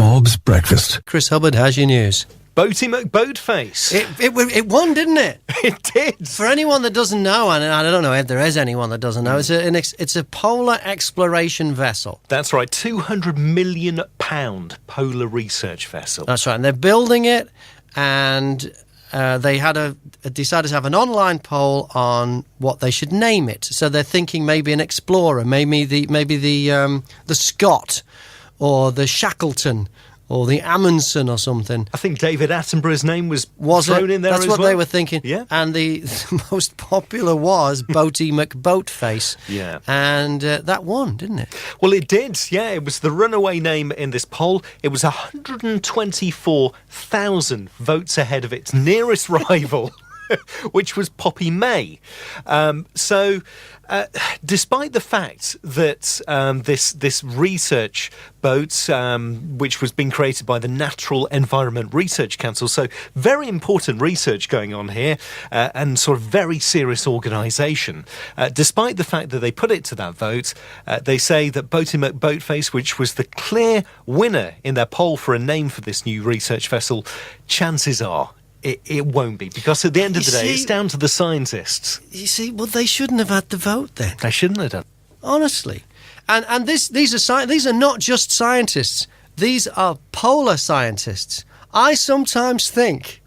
Bob's Breakfast. Chris Hubbard has your news. Boaty McBoatface. It won, didn't it? It did. For anyone that doesn't know, and I don't know if there is anyone that doesn't know, it's a polar exploration vessel. That's right, £200 million polar research vessel. That's right, and they're building it, and they had decided to have an online poll on what they should name it. So they're thinking maybe an Explorer, maybe the Scott, or the Shackleton, or the Amundsen or something. I think David Attenborough's name was thrown in there That's as what well. they were thinking. Yeah. And the most popular was Boaty McBoatface. Yeah. And that won, didn't it? Well, it did, yeah. It was the runaway name in this poll. It was 124,000 votes ahead of its nearest rival, which was Poppy May. Despite the fact that this research boat, which was being created by the Natural Environment Research Council, so very important research going on here, and sort of very serious organisation. Despite the fact that they put it to that vote, they say that Boaty McBoatface, which was the clear winner in their poll for a name for this new research vessel, chances are it won't be, because at the end of the day, it's down to the scientists. You see, well, they shouldn't have had the vote then. They shouldn't have done. Honestly. And these are not just scientists. These are polar scientists. I sometimes think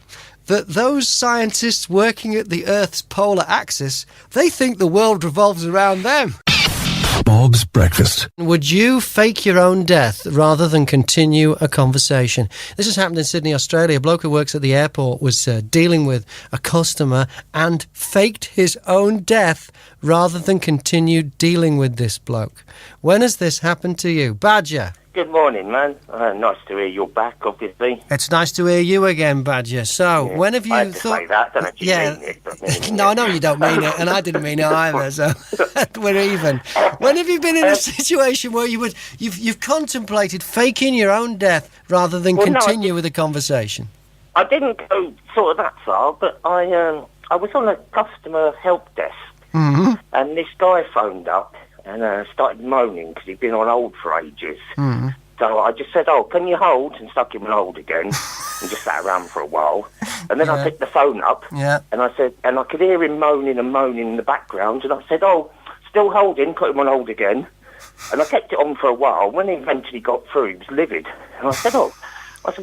that those scientists working at the Earth's polar axis, they think the world revolves around them. Bob's Breakfast. Would you fake your own death rather than continue a conversation? This has happened in Sydney, Australia. A bloke who works at the airport was dealing with a customer and faked his own death rather than continue dealing with this bloke. When has this happened to you? Badger. Good morning, man. Nice to hear you're back, obviously. It's nice to hear you again, Badger. So, when have you I had to thought... say that, don't actually Yeah. mean it. No, I know you don't mean it, and I didn't mean it either, so we're even. When have you been in a situation where you've contemplated faking your own death rather than continue with a conversation? I didn't go sort of that far, but I was on a customer help desk, and this guy phoned up and started moaning because he'd been on hold for ages. So I just said, can you hold? And stuck him on hold again and just sat around for a while. And then I picked the phone up and I said, and I could hear him moaning and moaning in the background. And I said, still holding, put him on hold again. And I kept it on for a while. When he eventually got through, he was livid. And I said, well,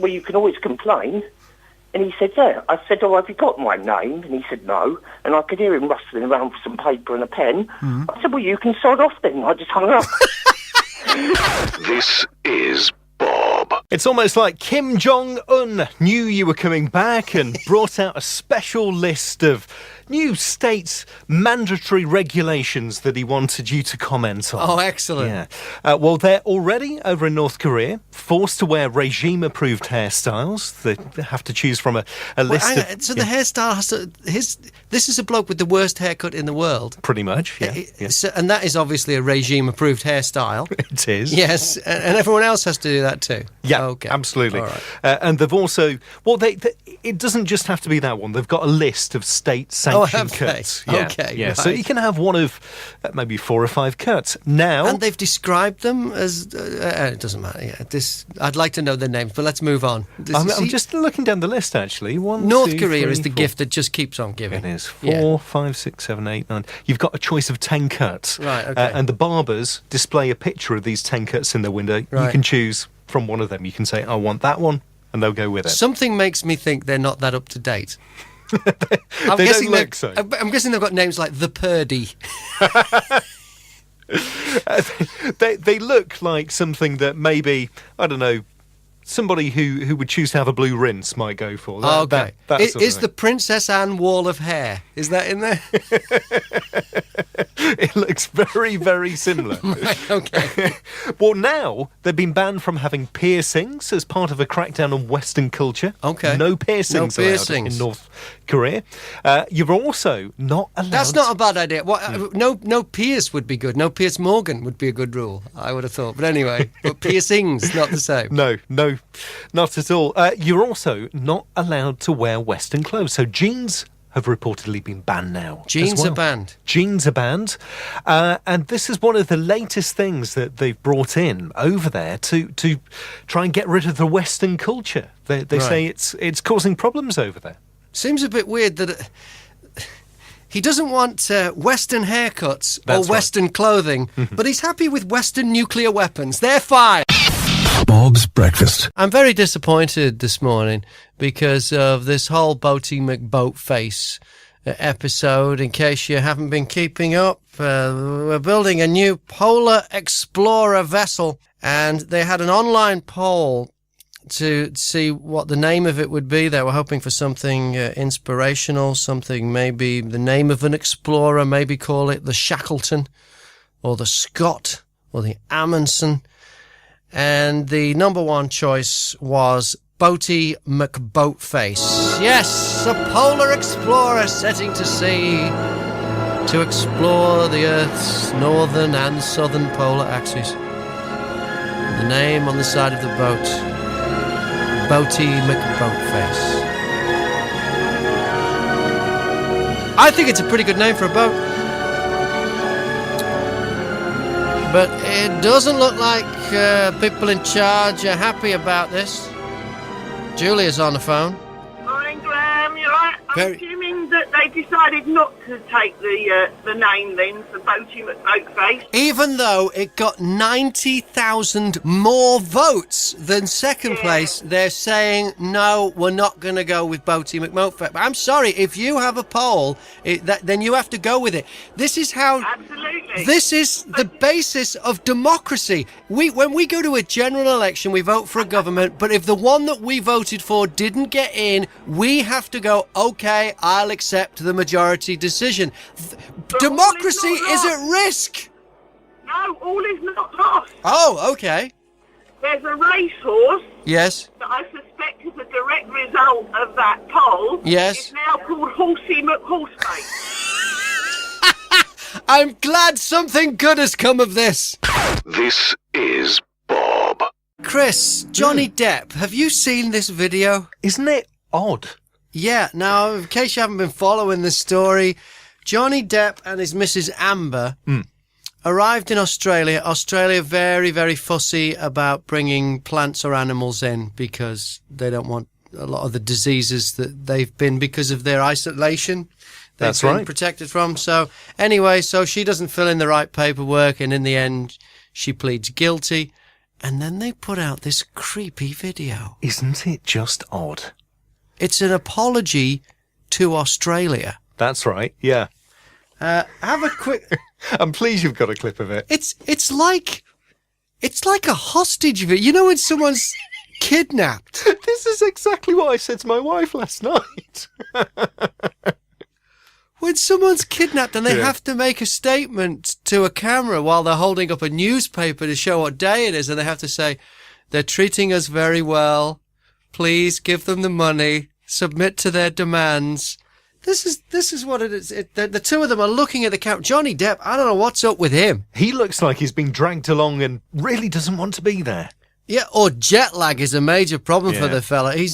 you can always complain. And he said, yeah. I said, have you got my name? And he said, no. And I could hear him rustling around for some paper and a pen. I said, well, you can sod off then. I just hung up. This is Bob. It's almost like Kim Jong-Un knew you were coming back and brought out a special list of new state mandatory regulations that he wanted you to comment on. Oh, excellent. Yeah. Well, they're already over in North Korea forced to wear regime-approved hairstyles. They have to choose from a list of... So the hairstyle has to... This is a bloke with the worst haircut in the world. Pretty much, yeah. So, and that is obviously a regime-approved hairstyle. It is. Yes, and everyone else has to do that too. Yeah, okay. Absolutely. All right. And they've also... Well, it doesn't just have to be that one. They've got a list of state-sanctioned cuts. Yeah, okay, yeah. right. So you can have one of maybe 4 or 5 cuts. Now... And they've described them as... it doesn't matter. Yeah, I'd like to know their names, but let's move on. I'm just looking down the list, actually. North Korea is the gift that just keeps on giving. It is. 4, 5, 6, 7, 8, 9. You've got a choice of 10 cuts. Right, okay. And the barbers display a picture of these 10 cuts in their window. Right. You can choose from one of them. You can say, I want that one, and they'll go with it. Something makes me think they're not that up to date. I'm guessing don't look so. I'm guessing they've got names like the Purdy. They look like something that maybe, I don't know, somebody who would choose to have a blue rinse might go for. Okay. Is the Princess Anne wall of hair? Is that in there? It looks very, very similar. Right, okay. Well, now they've been banned from having piercings as part of a crackdown on Western culture. Okay. No piercings allowed in North Korea. You're also not allowed... That's not a bad idea. No pierce would be good. No Pierce Morgan would be a good rule, I would have thought. But anyway, but piercings, not the same. No, not at all. You're also not allowed to wear Western clothes. So jeans have reportedly been banned now. Jeans are banned. Jeans are banned. And this is one of the latest things that they've brought in over there to try and get rid of the Western culture. They say it's causing problems over there. Seems a bit weird that he doesn't want Western haircuts or Western clothing, but he's happy with Western nuclear weapons. They're fine. Bob's Breakfast. I'm very disappointed this morning because of this whole Boaty McBoatface episode. In case you haven't been keeping up, we're building a new Polar Explorer vessel, and they had an online poll to see what the name of it would be. They were hoping for something inspirational, something maybe the name of an explorer, maybe call it the Shackleton or the Scott or the Amundsen. And the number one choice was Boaty McBoatface. Yes, a polar explorer setting to sea to explore the Earth's northern and southern polar axes. The name on the side of the boat, Boaty McBoatface. I think it's a pretty good name for a boat. But it doesn't look like people in charge are happy about this. Julia's on the phone. Morning, Graham. You're right. I'm assuming that they decided not to take the name then for Boaty McBoatface. Even though it got 90,000 more votes than second place, they're saying, no, we're not going to go with Boaty McBoatface. I'm sorry, if you have a poll, then you have to go with it. This is how... Absolutely. This is the basis of democracy. When we go to a general election, we vote for a government, but if the one that we voted for didn't get in, we have to go, okay, I'll accept the majority decision. Democracy is at risk. No, all is not lost. Oh, okay. There's a racehorse. Yes. That I suspect is a direct result of that poll. Yes. It's now called Horsey McHorseface. I'm glad something good has come of this. This is Bob. Chris, Johnny Depp, have you seen this video? Isn't it odd? Yeah, now, in case you haven't been following this story, Johnny Depp and his Mrs. Amber arrived in Australia. Australia very, very fussy about bringing plants or animals in because they don't want a lot of the diseases that they've been because of their isolation. They've been protected from. So anyway, so she doesn't fill in the right paperwork, and in the end, she pleads guilty. And then they put out this creepy video. Isn't it just odd? It's an apology to Australia. That's right, yeah. Have a quick... I'm pleased you've got a clip of it. It's like a hostage video. You know when someone's kidnapped? This is exactly what I said to my wife last night. When someone's kidnapped and they have to make a statement to a camera while they're holding up a newspaper to show what day it is, and they have to say, they're treating us very well. Please give them the money. Submit to their demands. This is what it is. The two of them are looking at the camera. Johnny Depp, I don't know what's up with him. He looks like he's been dragged along and really doesn't want to be there. Yeah, or jet lag is a major problem for the fella. He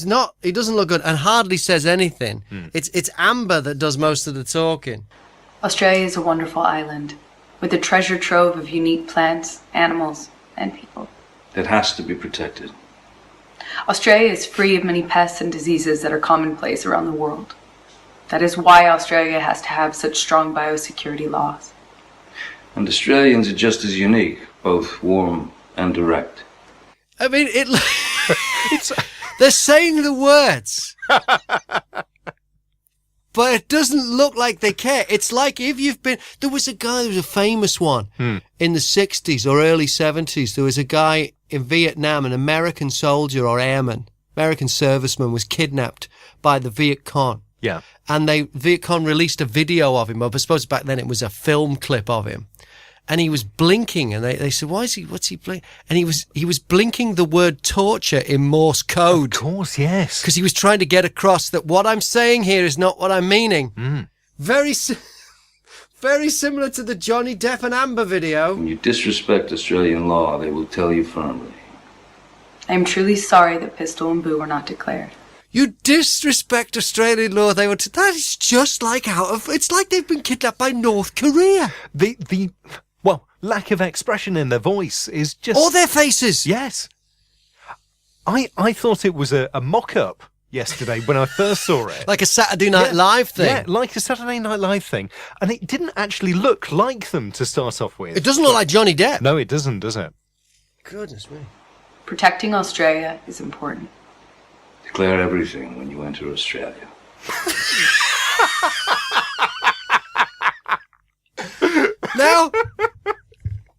doesn't look good and hardly says anything. It's Amber that does most of the talking. Australia is a wonderful island with a treasure trove of unique plants, animals, and people. It has to be protected. Australia is free of many pests and diseases that are commonplace around the world. That is why Australia has to have such strong biosecurity laws. And Australians are just as unique, both warm and direct. I mean, they're saying the words, but it doesn't look like they care. It's like if you've been... There was a famous one in the 60s or early 70s. There was a guy in Vietnam, an American soldier or airman, American serviceman, was kidnapped by the Viet Cong. Yeah. And Viet Cong released a video of him. I suppose back then it was a film clip of him. And he was blinking, and they said, what's he blinking? And he was blinking the word torture in Morse code. Of course, yes. Because he was trying to get across that what I'm saying here is not what I'm meaning. Very similar to the Johnny Depp and Amber video. When you disrespect Australian law, they will tell you firmly. I am truly sorry that Pistol and Boo were not declared. You disrespect Australian law. That is just like it's like they've been kidnapped by North Korea. Well, lack of expression in their voice is just... Or their faces. Yes. I thought it was a mock-up yesterday when I first saw it. Like a Saturday Night Live thing. Yeah, like a Saturday Night Live thing. And it didn't actually look like them to start off with. It doesn't look like Johnny Depp. No, it doesn't, does it? Goodness me. Protecting Australia is important. Declare everything when you enter Australia. Now,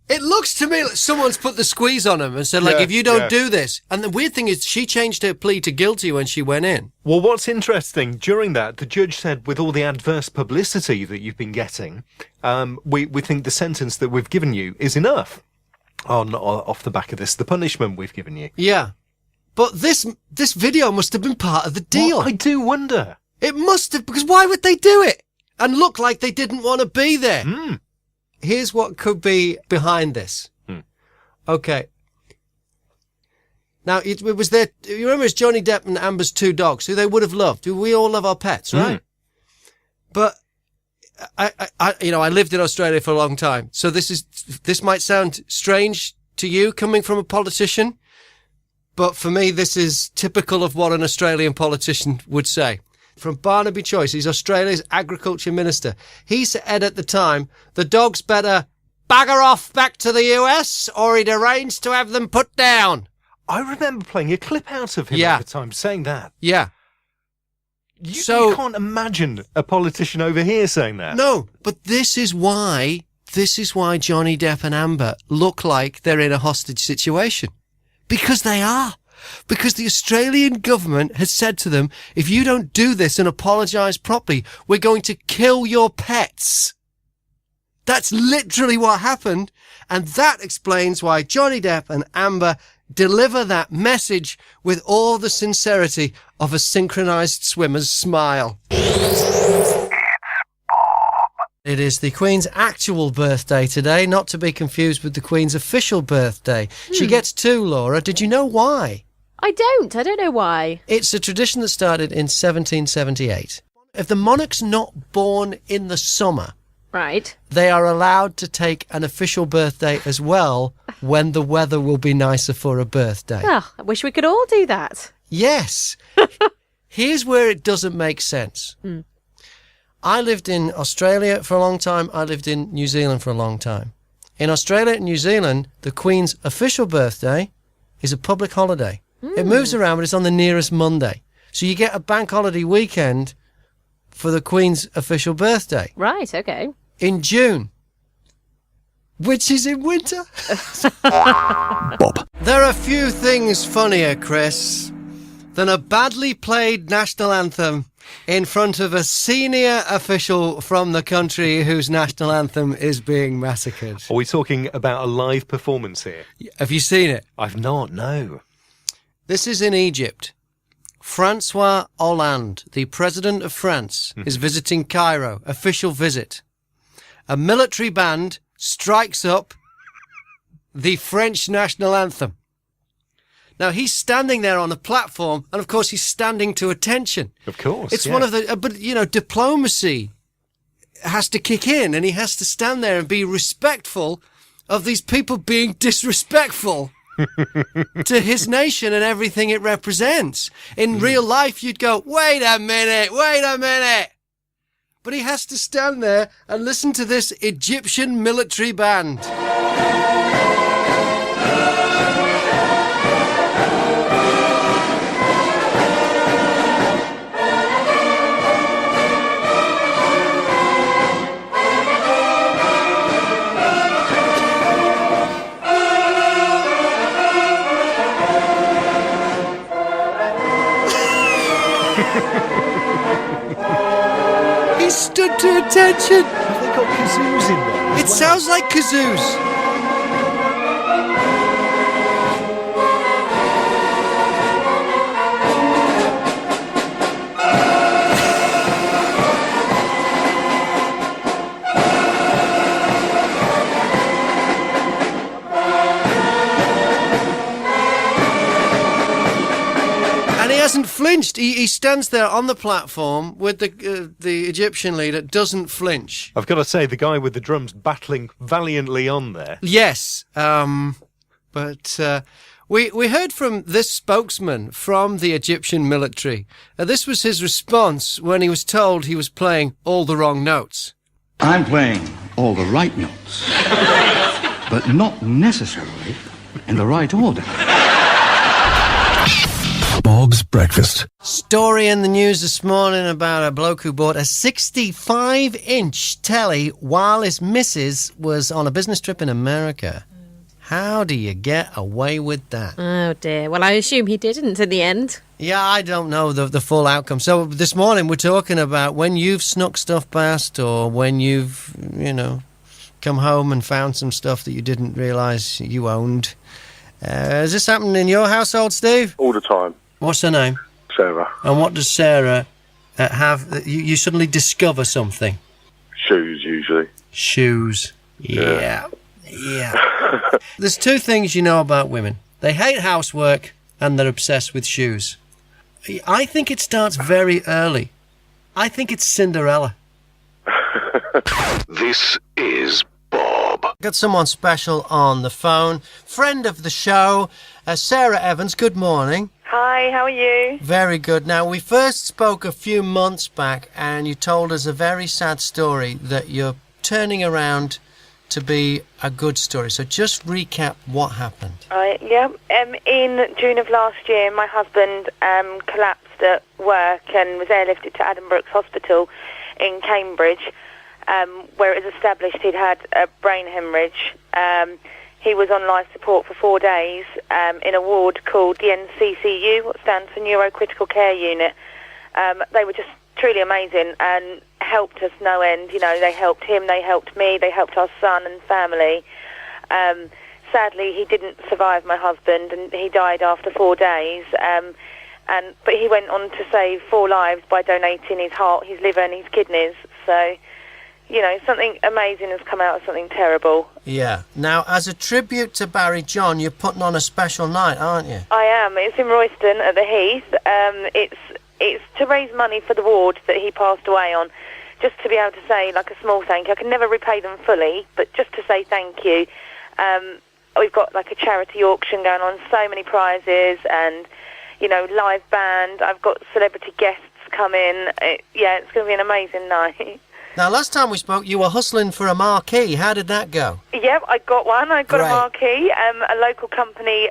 it looks to me like someone's put the squeeze on him and said, if you don't do this. And the weird thing is, she changed her plea to guilty when she went in. Well, what's interesting, during that, the judge said, with all the adverse publicity that you've been getting, we think the sentence that we've given you is enough. Off the back of this, the punishment we've given you. Yeah. But this video must have been part of the deal. Well, I do wonder. It must have, because why would they do it? And look like they didn't want to be there. Here's what could be behind this. Okay. Now, it was there, you remember it's Johnny Depp and Amber's 2 dogs, who they would have loved. We all love our pets, right? But I lived in Australia for a long time. So this might sound strange to you coming from a politician, but for me, this is typical of what an Australian politician would say. From Barnaby Choice, he's Australia's agriculture minister. He said at the time, the dogs better bagger off back to the US or he'd arrange to have them put down. I remember playing a clip out of him at the time saying that. Yeah. You can't imagine a politician over here saying that. No, but this is why Johnny Depp and Amber look like they're in a hostage situation. Because they are. Because the Australian government has said to them, if you don't do this and apologise properly, we're going to kill your pets. That's literally what happened. And that explains why Johnny Depp and Amber deliver that message with all the sincerity of a synchronised swimmer's smile. It is the Queen's actual birthday today, not to be confused with the Queen's official birthday. She gets 2, Laura. Did you know why? I don't know why. It's a tradition that started in 1778. If the monarch's not born in the summer, right, they are allowed to take an official birthday as well when the weather will be nicer for a birthday. Oh, I wish we could all do that. Yes. Here's where it doesn't make sense. I lived in Australia for a long time. I lived in New Zealand for a long time. In Australia and New Zealand, the Queen's official birthday is a public holiday. It moves around, but it's on the nearest Monday. So you get a bank holiday weekend for the Queen's official birthday. Right, okay. In June, which is in winter. Bob. There are few things funnier, Chris, than a badly played national anthem in front of a senior official from the country whose national anthem is being massacred. Are we talking about a live performance here? Have you seen it? I've not, no. This is in Egypt. Francois Hollande, the president of France, is visiting Cairo, official visit. A military band strikes up the French national anthem. Now, he's standing there on a platform, and of course, he's standing to attention. Of course. It's one of the, but you know, diplomacy has to kick in, and he has to stand there and be respectful of these people being disrespectful to his nation and everything it represents. In real life, you'd go, wait a minute. But he has to stand there and listen to this Egyptian military band. He stood to attention. Have they got kazoos in there? It sounds like kazoos. And hasn't flinched. He stands there on the platform with the Egyptian leader, doesn't flinch. I've got to say, the guy with the drums battling valiantly on there. Yes, but we heard from this spokesman from the Egyptian military. This was his response when he was told he was playing all the wrong notes. I'm playing all the right notes, but not necessarily in the right order. Bob's Breakfast. Story in the news this morning about a bloke who bought a 65-inch telly while his missus was on a business trip in America. How do you get away with that? Oh, dear. Well, I assume he didn't in the end. Yeah, I don't know the full outcome. So this morning we're talking about when you've snuck stuff past or when you've, come home and found some stuff that you didn't realise you owned. Has this happened in your household, Steve? All the time. What's her name? Sarah. And what does Sarah have? You suddenly discover something. Shoes, usually. Shoes. Yeah. There's two things you know about women. They hate housework and they're obsessed with shoes. I think it starts very early. I think it's Cinderella. This is Bob. Got someone special on the phone. Friend of the show, Sara Evans. Good morning. Hi, how are you? Very good. Now, we first spoke a few months back and you told us a very sad story that you're turning around to be a good story. So just recap what happened. In June of last year, my husband collapsed at work and was airlifted to Adam Brooks Hospital in Cambridge, where it was established he'd had a brain hemorrhage. He was on life support for 4 days in a ward called the NCCU, what stands for Neurocritical Care Unit. They were just truly amazing and helped us no end. They helped him, they helped me, they helped our son and family. Sadly, he didn't survive, my husband, and he died after 4 days. But he went on to save 4 lives by donating his heart, his liver and his kidneys. So, something amazing has come out of something terrible. Yeah. Now, as a tribute to Barry John, you're putting on a special night, aren't you? I am. It's in Royston at the Heath. It's to raise money for the ward that he passed away on, just to be able to say, like, a small thank you. I can never repay them fully, but just to say thank you. We've got, like, a charity auction going on, so many prizes and, live band. I've got celebrity guests coming. It's going to be an amazing night. Now, last time we spoke, you were hustling for a marquee. How did that go? Yep, I got one. I got a marquee. A local company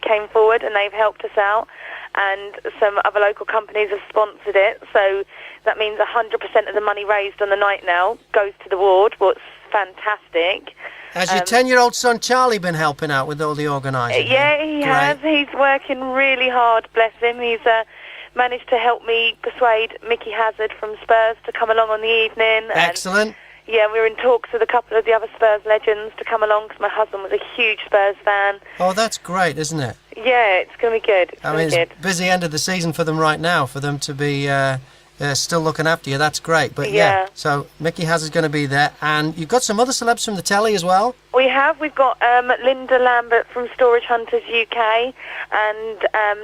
came forward and they've helped us out, and some other local companies have sponsored it. So that means 100% of the money raised on the night now goes to the ward. What's fantastic. Has your 10-year-old son Charlie been helping out with all the organising? Yeah, he has. He's working really hard, bless him. He's managed to help me persuade Mickey Hazard from Spurs to come along on the evening. Excellent. And, we're in talks with a couple of the other Spurs legends to come along because my husband was a huge Spurs fan. Oh, that's great, isn't it? Yeah, it's going to be good. It's a busy end of the season for them right now, for them to be still looking after you. That's great. But so Mickey Hazard's going to be there. And you've got some other celebs from the telly as well? We have. We've got Linda Lambert from Storage Hunters UK and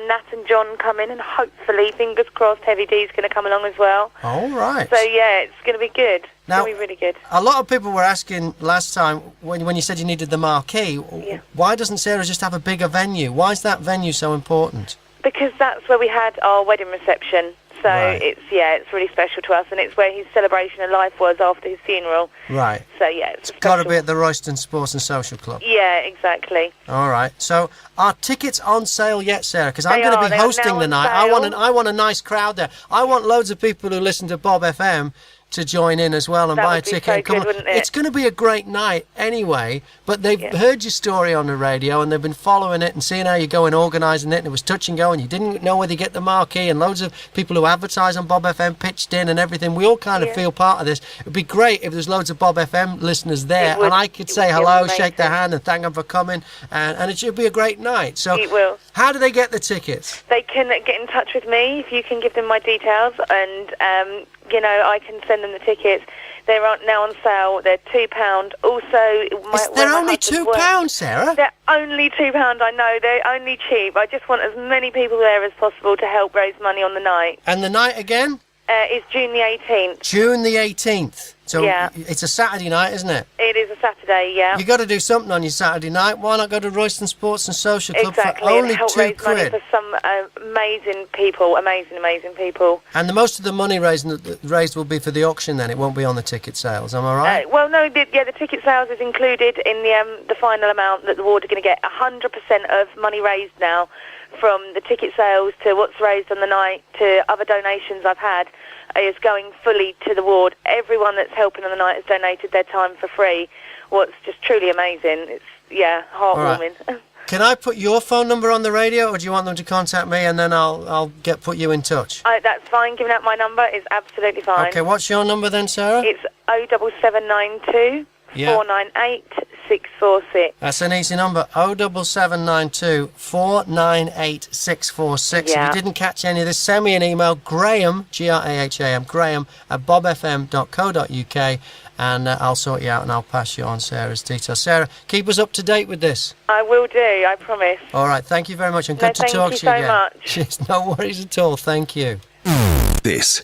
Nat and John coming, and hopefully, fingers crossed, Heavy D's going to come along as well. All right. So, it's going to be good. It's now, going to be really good. A lot of people were asking last time, when you said you needed the marquee, why doesn't Sarah just have a bigger venue? Why is that venue so important? Because that's where we had our wedding reception. So it's really special to us, and it's where his celebration of life was after his funeral. Right. So it's got to be at the Royston Sports and Social Club. Yeah, exactly. All right. So are tickets on sale yet, Sarah? Because I'm going to be hosting the night. I want a nice crowd there. I want loads of people who listen to Bob FM to join in as well and buy a ticket. So good, wouldn't it? It's going to be a great night anyway, but they've heard your story on the radio and they've been following it and seeing how you go and organising it, and it was touch and go and you didn't know whether you get the marquee, and loads of people who advertise on Bob FM pitched in and everything. We all kind of feel part of this. It'd be great if there's loads of Bob FM listeners there and I could say hello, shake their hand and thank them for coming, and it should be a great night. So it will. How do they get the tickets? They can get in touch with me if you can give them my details, and you know, I can send them the tickets. They're now on sale. They're £2. Also, they're only £2, Sarah? They're only £2. I know, they're only cheap. I just want as many people there as possible to help raise money on the night. And the night again? It's June the 18th. June the 18th. So yeah. It's a Saturday night, isn't it? It is a Saturday, yeah. You got to do something on your Saturday night. Why not go to Royston Sports and Social Club exactly, for only and help £2? raise money for some amazing people, amazing people. And most of the money raised will be for the auction. Then it won't be on the ticket sales. Am I right? Well, no, the ticket sales is included in the final amount that the ward are going to get. 100% of money raised now, from the ticket sales to what's raised on the night to other donations I've had, is going fully to the ward. Everyone that's helping on the night has donated their time for free. What's just truly amazing. It's, heartwarming. Right. Can I put your phone number on the radio, or do you want them to contact me and then I'll put you in touch? That's fine. Giving out my number is absolutely fine. Okay, what's your number then, Sarah? It's 07792 498 646. That's an easy number, 07792 498 646. Yeah. If you didn't catch any of this, send me an email, Graham, Graham, Graham at bobfm.co.uk, and I'll sort you out and I'll pass you on Sarah's details. Sarah, keep us up to date with this. I will do, I promise. All right, thank you very much, and good to talk to you again. Thank you so much. No worries at all, thank you. This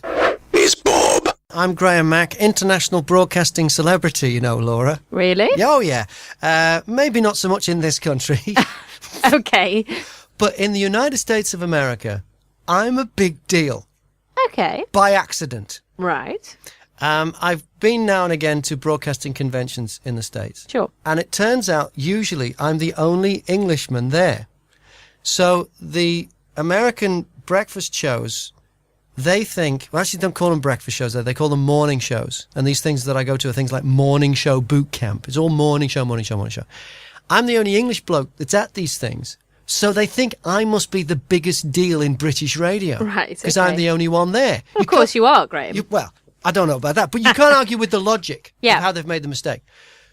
is Bob. I'm Graham Mack, international broadcasting celebrity, you know, Laura. Really? Oh, yeah. Maybe not so much in this country. Okay. But in the United States of America, I'm a big deal. Okay. By accident. Right. I've been now and again to broadcasting conventions in the States. Sure. And it turns out, usually, I'm the only Englishman there. So the American breakfast shows... They think, well, actually don't call them breakfast shows, they call them morning shows. And these things that I go to are things like morning show boot camp. It's all morning show. I'm the only English bloke that's at these things. So they think I must be the biggest deal in British radio. Right, because I'm the only one there. Well, of course you are, Graham. Well, I don't know about that, but you can't argue with the logic of how they've made the mistake.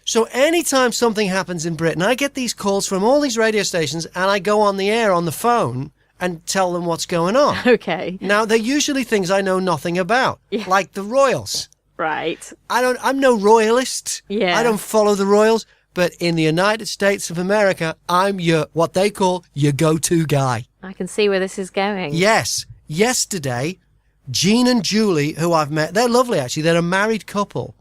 So anytime something happens in Britain, I get these calls from all these radio stations and I go on the air on the phone and tell them what's going on. Okay. Now, they're usually things I know nothing about, like the royals. Right. I'm no royalist. Yeah. I don't follow the royals. But in the United States of America, I'm what they call your go-to guy. I can see where this is going. Yes. Yesterday, Jean and Julie, who I've met, they're lovely, actually. They're a married couple.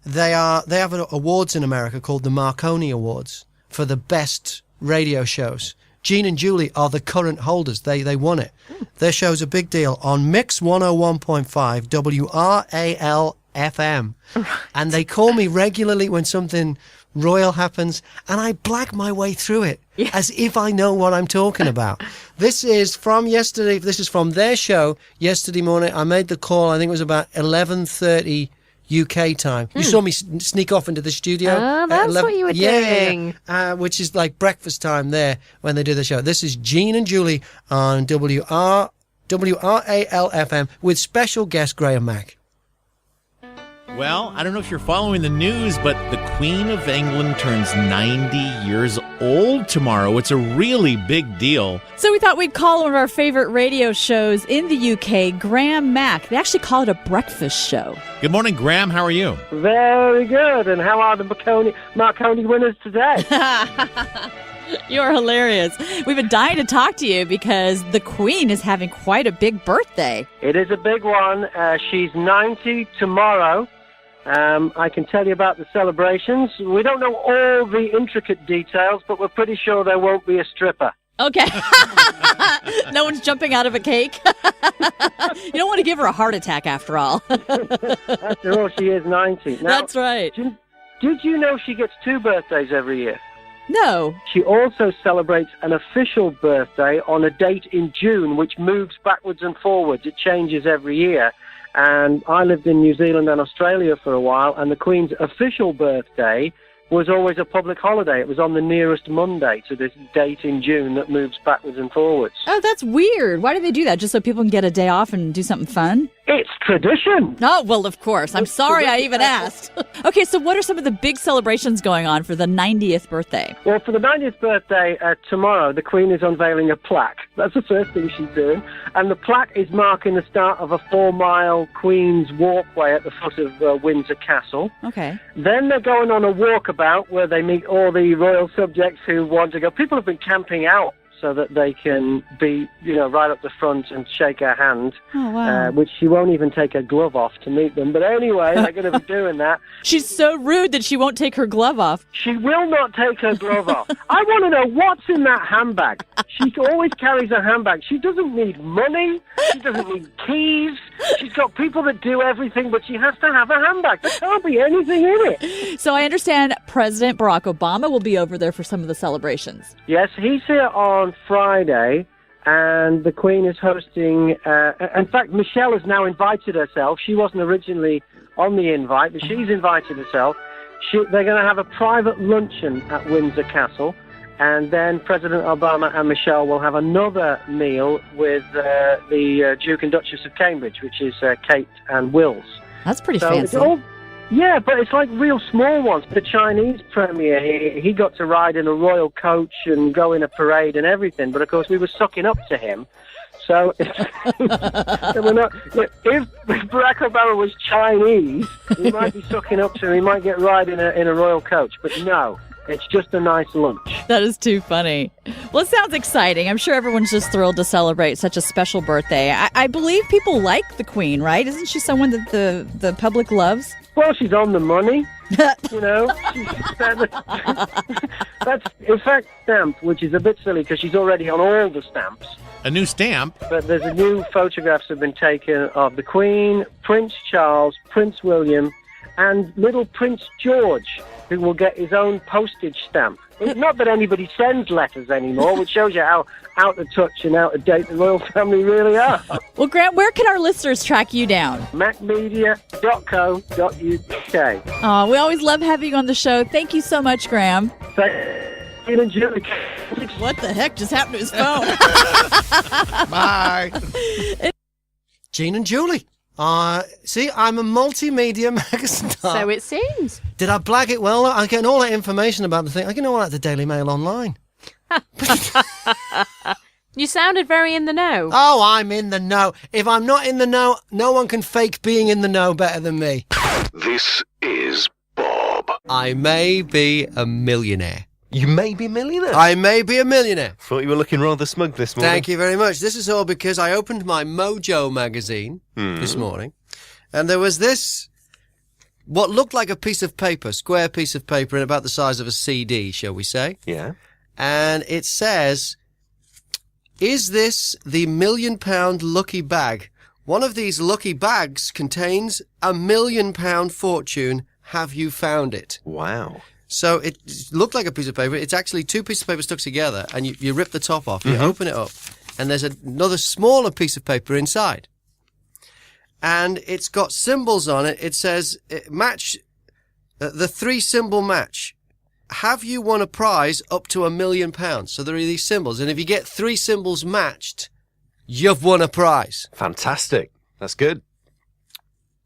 They have awards in America called the Marconi Awards for the best radio shows. Jean and Julie are the current holders. They won it. Their show's a big deal on Mix 101.5 WRAL FM. Right. And they call me regularly when something royal happens, and I blag my way through it as if I know what I'm talking about. This is from yesterday. This is from their show yesterday morning. I made the call, I think it was about 11:30 UK time. You saw me sneak off into the studio. Oh, that's what you were doing. Which is like breakfast time there when they do the show. This is Jean and Julie on WRAL FM with special guest Graham Mack. Well, I don't know if you're following the news, but the Queen of England turns 90 years old tomorrow. It's a really big deal. So we thought we'd call one of our favorite radio shows in the UK, Graham Mack. They actually call it a breakfast show. Good morning, Graham. How are you? Very good. And how are the Marconi winners today? You're hilarious. We've been dying to talk to you because the Queen is having quite a big birthday. It is a big one. She's 90 tomorrow. I can tell you about the celebrations. We don't know all the intricate details, but we're pretty sure there won't be a stripper. Okay. No one's jumping out of a cake. You don't want to give her a heart attack after all. After all, she is 90. Now, that's right. Did you know she gets 2 birthdays every year? No. She also celebrates an official birthday on a date in June, which moves backwards and forwards. It changes every year. And I lived in New Zealand and Australia for a while, and the Queen's official birthday was always a public holiday. It was on the nearest Monday to this date in June that moves backwards and forwards. Oh, that's weird. Why do they do that? Just so people can get a day off and do something fun? It's tradition. Oh, well, of course. I'm sorry I even asked. Okay, so what are some of the big celebrations going on for the 90th birthday? Well, for the 90th birthday, tomorrow, the Queen is unveiling a plaque. That's the first thing she's doing. And the plaque is marking the start of a 4-mile Queen's walkway at the foot of Windsor Castle. Okay. Then they're going on a walkabout where they meet all the royal subjects who want to go. People have been camping out so that they can be, right up the front and shake her hand, which she won't even take her glove off to meet them. But anyway, they're going to be doing that. She's so rude that she won't take her glove off. She will not take her glove off. I want to know what's in that handbag. She always carries a handbag. She doesn't need money. She doesn't need keys. She's got people that do everything, but she has to have a handbag. There can't be anything in it. So I understand President Barack Obama will be over there for some of the celebrations. Yes, he's here on Friday, and the Queen is hosting. In fact, Michelle has now invited herself. She wasn't originally on the invite, but she's invited herself. They're going to have a private luncheon at Windsor Castle, and then President Obama and Michelle will have another meal with the Duke and Duchess of Cambridge, which is Kate and Wills. That's pretty fancy. Yeah, but it's like real small ones. The Chinese premier, he got to ride in a royal coach and go in a parade and everything. But of course, we were sucking up to him. So we're not. Look, if Barack Obama was Chinese, we might be sucking up to him. He might get ride in a royal coach. But no, it's just a nice lunch. That is too funny. Well, it sounds exciting. I'm sure everyone's just thrilled to celebrate such a special birthday. I believe people like the Queen, right? Isn't she someone that the public loves? Well, she's on the money, That's, in fact, stamp, which is a bit silly because she's already on all the stamps. A new stamp? But there's a new photographs have been taken of the Queen, Prince Charles, Prince William, and little Prince George, who will get his own postage stamp. It's not that anybody sends letters anymore, which shows you how out of touch and out of date the royal family really are. Well, Grant, where can our listeners track you down? mackmedia.co.uk. Oh, we always love having you on the show. Thank you so much, Graham. Gene and Julie. What the heck just happened to his phone? Bye. Gene and Julie. See, I'm a multimedia megastar. So it seems. Did I blag it well? I'm getting all that information about the thing. I get all that at the Daily Mail online. You sounded very in the know. Oh, I'm in the know. If I'm not in the know, no one can fake being in the know better than me. This is Bob. I may be a millionaire. You may be a millionaire? I may be a millionaire. Thought you were looking rather smug this morning. Thank you very much. This is all because I opened my Mojo magazine this morning, and there was this, what looked like a piece of paper, square piece of paper, and about the size of a CD, shall we say? Yeah. And it says, is this the £1 million lucky bag? One of these lucky bags contains £1 million fortune. Have you found it? Wow. So it looked like a piece of paper. It's actually two pieces of paper stuck together, and you rip the top off, you open it up, and there's another smaller piece of paper inside. And it's got symbols on it. It says, match, the 3-symbol match. Have you won a prize up to £1 million? So there are these symbols, and if you get 3 symbols matched, you've won a prize. Fantastic. That's good.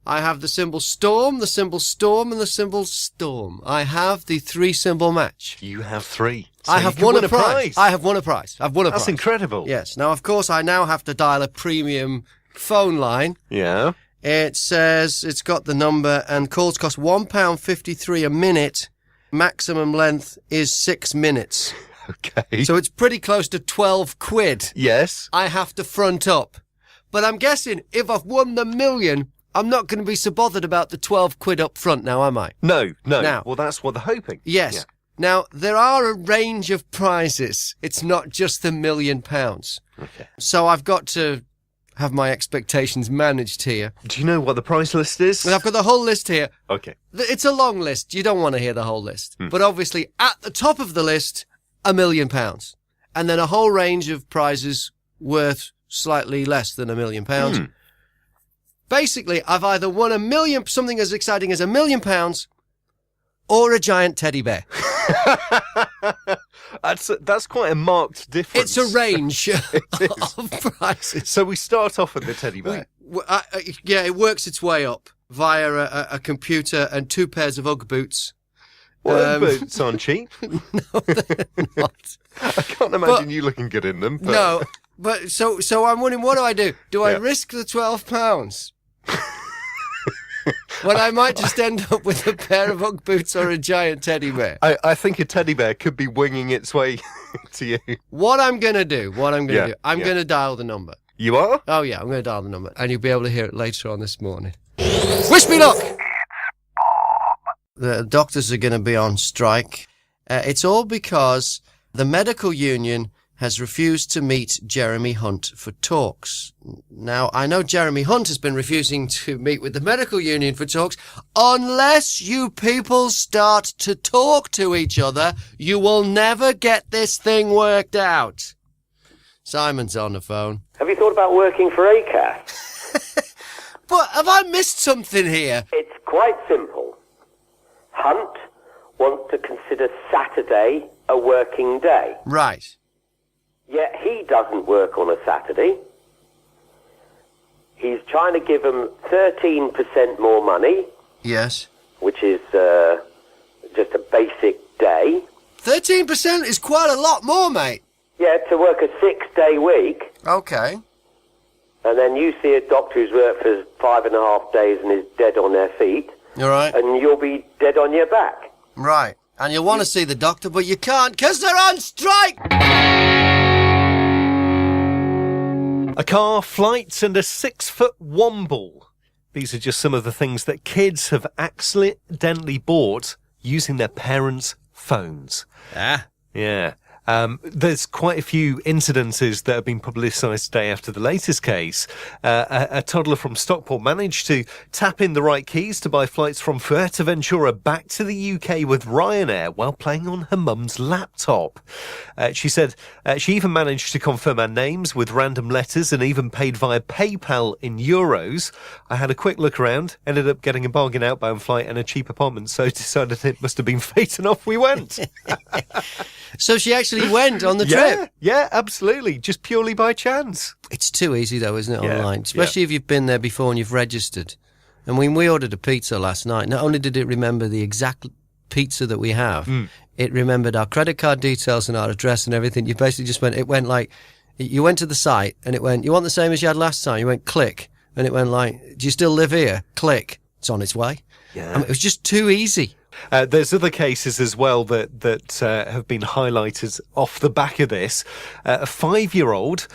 I have the symbol storm, the symbol storm, and the symbol storm. I have the 3-symbol match. You have 3. So I have won a prize. I have won a prize. I've won a prize. That's incredible. Yes. Now, of course, I now have to dial a premium phone line. Yeah. It says it's got the number, and calls cost £1.53 a minute. Maximum length is 6 minutes. Okay. So it's pretty close to 12 quid. Yes. I have to front up. But I'm guessing if I've won the million, I'm not going to be so bothered about the 12 quid up front now, am I? No. Now, well, that's what they're hoping. Yes. Yeah. Now, there are a range of prizes. It's not just the £1 million. Okay. So I've got to have my expectations managed here. Do you know what the prize list is? Well, I've got the whole list here. Okay. It's a long list. You don't want to hear the whole list. But obviously, at the top of the list, £1 million. And then a whole range of prizes worth slightly less than £1 million. Basically, I've either won $1 million, something as exciting as £1 million, or a giant teddy bear. That's quite a marked difference. It's a range of prizes. So we start off at the teddy bear. Yeah, it works its way up via a computer and 2 pairs of Ugg boots. Well, boots aren't cheap. No, they're not. I can't imagine you looking good in them. But... No, but so I'm wondering, what do? Do I risk the £12? When I might just end up with a pair of Ugg boots or a giant teddy bear. I think a teddy bear could be winging its way to you. What I'm going to do, I'm going to dial the number. You are? Oh, yeah, I'm going to dial the number. And you'll be able to hear it later on this morning. Wish me luck! The doctors are going to be on strike. It's all because the medical union has refused to meet Jeremy Hunt for talks. Now, I know Jeremy Hunt has been refusing to meet with the medical union for talks. Unless you people start to talk to each other, you will never get this thing worked out. Simon's on the phone. Have you thought about working for ACAS? But have I missed something here? It's quite simple. Hunt wants to consider Saturday a working day. Right. Yet he doesn't work on a Saturday. He's trying to give them 13% more money. Yes. Which is just a basic day. 13% is quite a lot more, mate. Yeah, to work a 6-day week. Okay. And then you see a doctor who's worked for 5.5 days and is dead on their feet. All right. And you'll be dead on your back. Right. And you'll want to see the doctor, but you can't because they're on strike! A car, flights, and a 6-foot womble. These are just some of the things that kids have accidentally bought using their parents' phones. Ah. Yeah. There's quite a few incidences that have been publicised today after the latest case. A toddler from Stockport managed to tap in the right keys to buy flights from Fuerteventura back to the UK with Ryanair while playing on her mum's laptop. She said she even managed to confirm our names with random letters and even paid via PayPal in euros. I had a quick look around, ended up getting a bargain outbound flight and a cheap apartment, so decided it must have been fate and off we went. So she actually went on the trip? Yeah, absolutely. Just purely by chance. It's too easy, though, isn't it, online? Especially if you've been there before and you've registered. And when we ordered a pizza last night, not only did it remember the exact pizza that we have, it remembered our credit card details and our address and everything. You basically just you went to the site and it went, you want the same as you had last time? You went, click. And it went like, do you still live here? Click. It's on its way. Yeah. I mean, it was just too easy. There's other cases as well that have been highlighted off the back of this. A 5-year-old,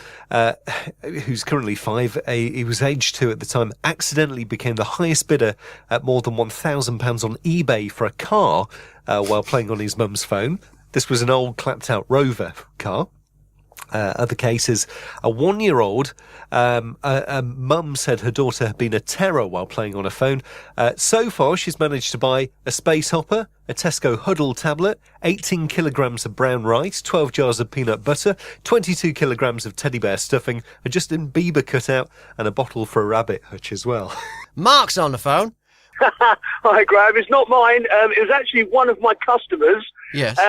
who's currently 5, he was aged 2 at the time, accidentally became the highest bidder at more than £1,000 on eBay for a car while playing on his mum's phone. This was an old clapped-out Rover car. Other cases, a 1-year-old, a mum said her daughter had been a terror while playing on her phone. So far, she's managed to buy a space hopper, a Tesco Huddle tablet, 18 kilograms of brown rice, 12 jars of peanut butter, 22 kilograms of teddy bear stuffing, a Justin Bieber cutout, and a bottle for a rabbit hutch as well. Mark's on the phone. Hi, Graham. It's not mine. It was actually one of my customers. Yes.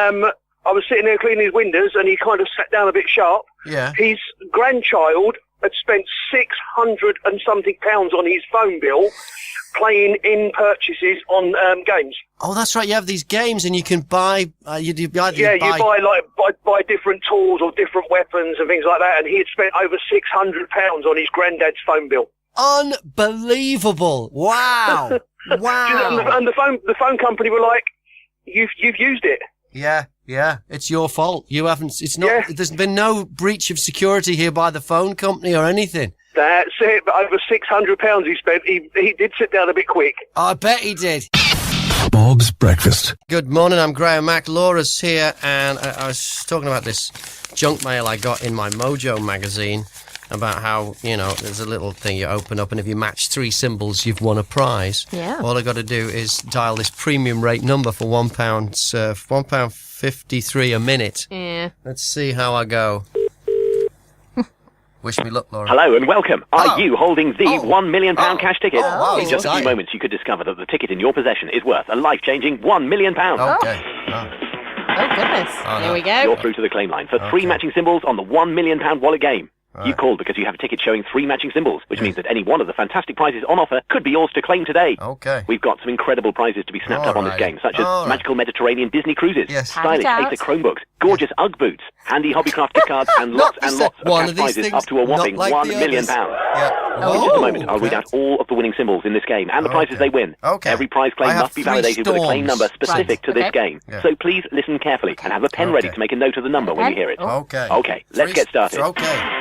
I was sitting there cleaning his windows and he kind of sat down a bit sharp. Yeah. His grandchild had spent £600 and something on his phone bill playing in purchases on games. Oh, that's right. You have these games and you can buy... you buy different tools or different weapons and things like that, and he had spent over £600 on his granddad's phone bill. Unbelievable. Wow. Wow. And the phone company were like, you've used it. Yeah, it's your fault. You haven't, it's not, there's been no breach of security here by the phone company or anything. That's it, but over £600 he spent. He did sit down a bit quick. I bet he did. Bob's Breakfast. Good morning, I'm Graham Mack. Laura's here, and I was talking about this junk mail I got in my Mojo magazine about how, there's a little thing you open up and if you match 3 symbols, you've won a prize. Yeah. All I got to do is dial this premium rate number for £1.53 a minute. Yeah. Let's see how I go. Wish me luck, Laura. Hello and welcome. Are you holding the £1 million cash ticket? wow, In just a few moments, you could discover that the ticket in your possession is worth a life-changing £1 million. Okay. Oh, goodness. Oh, Here we go. You're through to the claim line for 3 matching symbols on the £1 million wallet game. You called because you have a ticket showing 3 matching symbols, which means that any one of the fantastic prizes on offer could be yours to claim today. Okay. We've got some incredible prizes to be snapped up on this game, such as magical Mediterranean Disney cruises, stylish Acer Chromebooks, gorgeous UGG boots, handy Hobbycraft gift cards, and lots and lots of cash prizes up to a whopping £1 million. In just a moment, I'll read out all of the winning symbols in this game and the prizes they win. Every prize claim must be validated with a claim number specific to this game. So please listen carefully and have a pen ready to make a note of the number when you hear it. Okay, let's get started.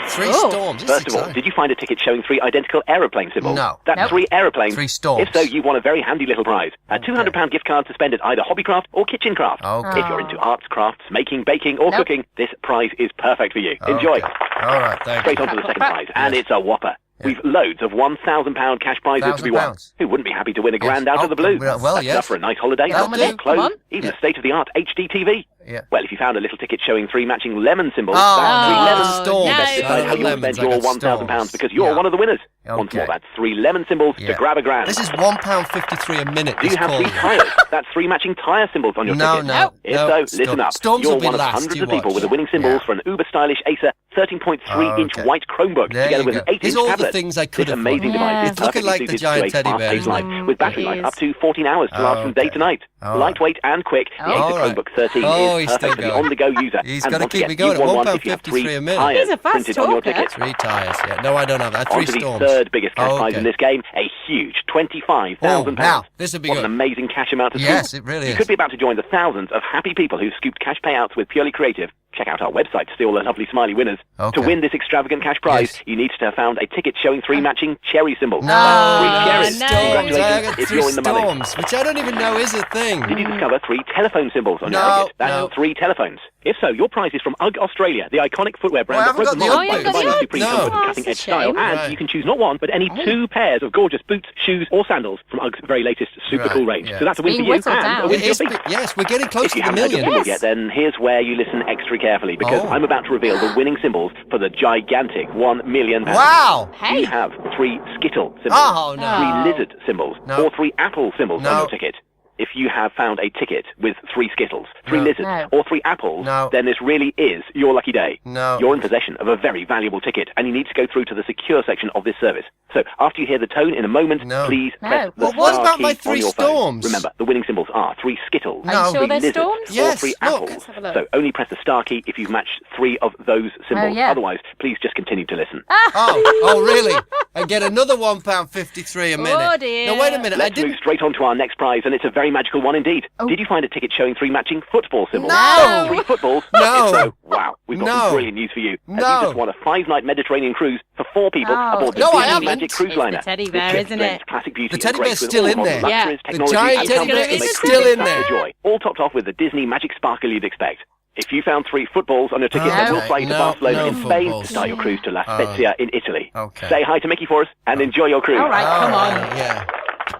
3 storms. First of all, did you find a ticket showing 3 identical aeroplane symbols? No. That's 3 aeroplanes. 3 storms. If so, you've won a very handy little prize. A £200 gift card to spend at either Hobbycraft or Kitchencraft. If you're into arts, crafts, making, baking or cooking, this prize is perfect for you. Enjoy. All right, thanks. Straight on to the second prize, and it's a whopper. We've loads of £1,000 cash prizes to be won. Who wouldn't be happy to win a grand out of the blue? Well, That's enough for a nice holiday, clothes, even a state-of-the-art HD TV. Well, if you found a little ticket showing 3 matching lemon symbols, that's 3 lemon storms. You best decide how you'll spend your £1,000 because you're one of the winners. Once more, that's 3 lemon symbols to grab a grand. This is £1.53 a minute. Do you have 3 tyres? That's 3 matching tyre symbols on your ticket. If so, listen up. You're one of hundreds of people with the winning symbols for an uber-stylish Acer 13.3-inch white Chromebook together with an 8-inch all tablet. the things I could This amazing device is perfectly like the suited giant to a teddy bear, fast-paced life with battery life up to 14 hours to last from day to night. Lightweight and quick, the Acer Chromebook 13 is perfect for the on-the-go user. He's got to keep me going at £1.53 a minute. He's a fast printed on your ticket. 3 tyres, No, I don't have that. 3 On to the storms. third biggest cash prize in this game, a huge £25,000. Now, this would be what good. an amazing cash amount to scoop. Yes, it really is. You could be about to join the thousands of happy people who've scooped cash payouts with Purely Creative. Check out our website to see all the lovely smiley winners. To win this extravagant cash prize, you need to have found a ticket showing 3 matching cherry symbols. 3 cherries. Congratulations, if you're in the money. Which I don't even know is a thing. Did you discover 3 telephone symbols on your ticket? That's 3 telephones. If so, your prize is from UGG Australia, the iconic footwear brand that broke the mold by combining supreme comfort and cutting-edge style. And you can choose not one, but any 2 pairs of gorgeous boots, shoes, or sandals from UGG's very latest super cool range. So that's a win for you and a win for your feet. Yes, we're getting close to the If you haven't heard your symbol yet, then here's where you listen extra carefully, because I'm about to reveal the winning symbols for the gigantic £1 million. Wow! Do you have 3 Skittle symbols, Oh, no. 3 Lizard symbols, or 3 Apple symbols on your ticket? If you have found a ticket with 3 Skittles, 3 Lizards, or 3 Apples, then this really is your lucky day. You're in possession of a very valuable ticket, and you need to go through to the secure section of this service. So, after you hear the tone in a moment, please press the star key on your phone. Remember, the winning symbols are 3 Skittles, 3 Lizards, or 3 Apples. So, only press the star key if you've matched 3 of those symbols. Otherwise, please just continue to listen. Oh, really? And get another £1.53 a minute. Oh, dear. Now, wait a minute. Let's move straight on to our next prize, and it's a very magical one indeed. Did you find a ticket showing 3 matching football symbols? No! 3 footballs? No! If so, wow, we've got some brilliant news for you. As you just won a 5-night Mediterranean cruise for 4 people aboard the Disney Magic Cruise Liner. The teddy bear, isn't it? Classic beauty The teddy and grace bear's with still all in the there. luxuries, The technology, giant and teddy bear comfort is to make still this in a there. joy. All topped off with the Disney Magic Sparkle you'd expect. If you found 3 footballs on your ticket, then we'll fly you to Barcelona in Spain to start your cruise to La Spezia in Italy. Say hi to Mickey for us and enjoy your cruise. All right, come on. Yeah.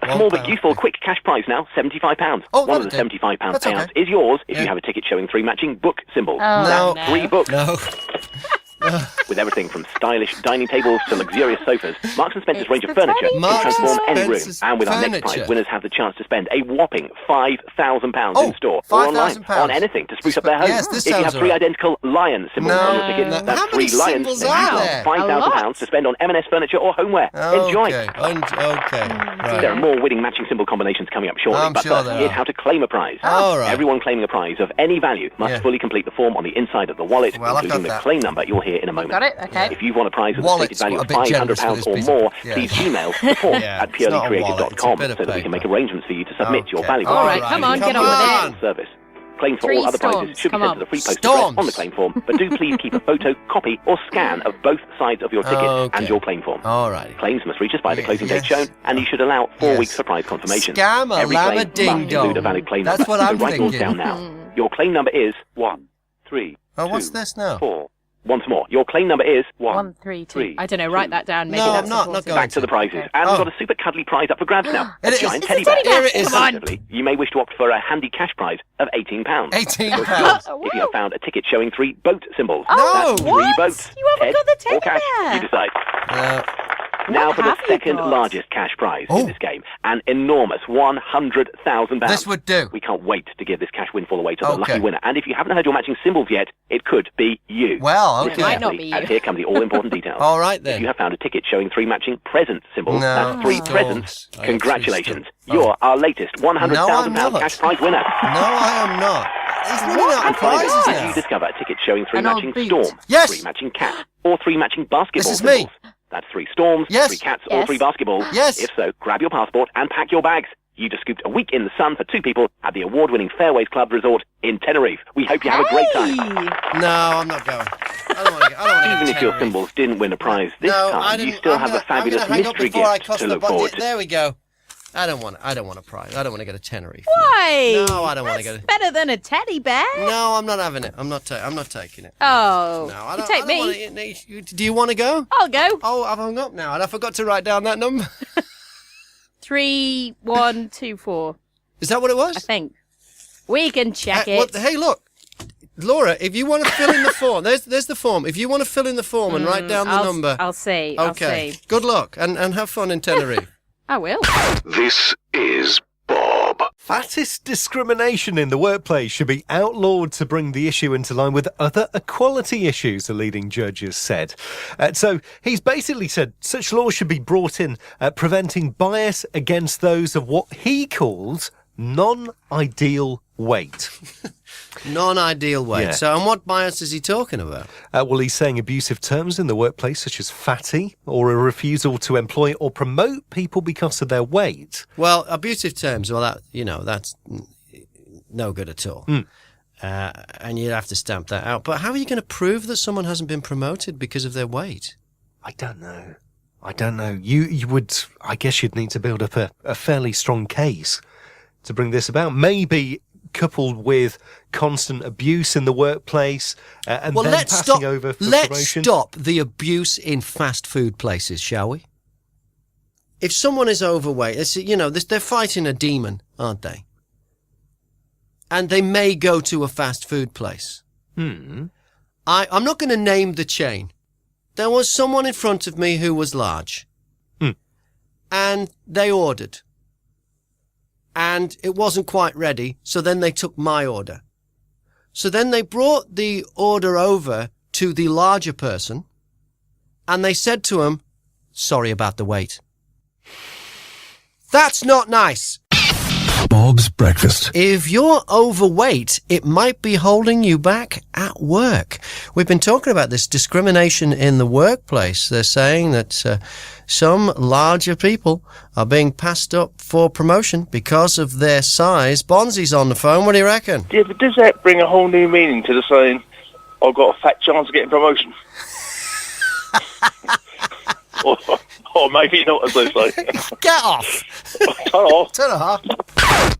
A small but useful quick cash prize now, £75. One of the £75 payouts is yours if you have a ticket showing 3 matching book symbols. No. 3 books. No. With everything from stylish dining tables to luxurious sofas, Marks & Spencer's range of furniture can transform any room. And with our next prize, winners have the chance to spend a whopping £5,000 in store or online on anything to spruce up their home. This if you have sounds 3 identical lion symbols on your ticket, that's 3 lions. Then you've got £5,000 to spend on M&S furniture or homeware. Enjoy. Right. There are more winning matching symbol combinations coming up shortly, but sure here's how to claim a prize. Everyone claiming a prize of any value must fully complete the form on the inside of the wallet, including the claim number you'll hear in a moment. Got it? Okay. If you want a prize with a stated value of £500 or more, please email support@purelycreative.com so that we can make arrangements for you to submit your valuable All right, come on, get on with it. service. Claims for 3 all other prizes storms. should be Come sent on. to the free post address on the claim form, but do please keep a photo, copy or scan of both sides of your ticket and your claim form. All right. Claims must reach us by the closing date shown, and you should allow 4 weeks for prize confirmation. Scam a Every llama claim ding must include dong. a valid claim That's number. what I'm so write yours thinking. down now. Your claim number is 1, 3, Oh, what's this now? 4. Once more, your claim number is 1, 3, 2. I don't know. Write that down. Maybe No, that's I'm not important. going Back to the prizes. And we've got a super cuddly prize up for grabs now. A giant teddy It's a bear. teddy bear. Here it is. Come on. Alternatively, you may wish to opt for a handy cash prize of £18. £18. If you have found a ticket showing 3 boat symbols. Oh, That's 3 what? boats. You haven't Ted, got the teddy or cash. bear. You decide. Now for the second largest cash prize in this game. An enormous £100,000. This would do. We can't wait to give this cash windfall away to the lucky winner. And if you haven't heard your matching symbols yet, it could be you. Well, Listen carefully, and here come the all-important details. All right, then. If you have found a ticket showing 3 matching present symbols, that's 3 presents. I Congratulations. You're our latest £100,000 cash prize winner. No, I am not. He's running out of prizes Did now. you discover a ticket showing 3 matching storms, Yes. 3 matching cats, or 3 matching basketball This is me. symbols? That's 3 storms, Yes. 3 cats, Yes. or 3 basketballs. Yes. If so, grab your passport and pack your bags. You just scooped a week in the sun for 2 people at the award-winning Fairways Club Resort in Tenerife. We hope you have a great time. No, I'm not going. I don't want to go. Even if your symbols didn't win a prize this time, you still have the fabulous mystery gift to look forward to. There we go. I don't want a prize. I don't want to go to Tenerife. Why? No, I don't want to go. Better than a teddy bear. No, I'm not having it. I'm not taking it. Oh. No, I you don't. take I me. don't wanna, do you want to go? I'll go. Oh, I've hung up now, and I forgot to write down that number. 3124. Is that what it was? I think. We can check it. Hey, look. Laura, if you want to fill in the form, there's the form. If you want to fill in the form and write down the number. I'll see. Okay. I'll see. Good luck and have fun in Tenerife. I will. This is Bob. Fattist discrimination in the workplace should be outlawed to bring the issue into line with other equality issues, the leading judge has said. So he's basically said such laws should be brought in, preventing bias against those of what he calls non-ideal weight. Non-ideal weight. Yeah. So, and what bias is he talking about? Well, he's saying abusive terms in the workplace, such as fatty, or a refusal to employ or promote people because of their weight. Well, abusive terms, well, that's no good at all. And you'd have to stamp that out. But how are you going to prove that someone hasn't been promoted because of their weight? I don't know. You would, I guess you'd need to build up a fairly strong case to bring this about. Maybe coupled with constant abuse in the workplace and then passing over for promotion. Let's stop the abuse in fast food places, shall we? If someone is overweight, they're fighting a demon, aren't they? And they may go to a fast food place. I'm not going to name the chain. There was someone in front of me who was large. And they ordered. And it wasn't quite ready, so then they took my order. So then they brought the order over to the larger person, and they said to him, "Sorry about the wait." That's not nice. Bob's Breakfast. If you're overweight, it might be holding you back at work. We've been talking about this discrimination in the workplace. They're saying that some larger people are being passed up for promotion because of their size. Bonzi's on the phone. What do you reckon? Yeah, but does that bring a whole new meaning to the saying, I've got a fat chance of getting promotion? or maybe not, as they say. Get off! Turn off. Turn off.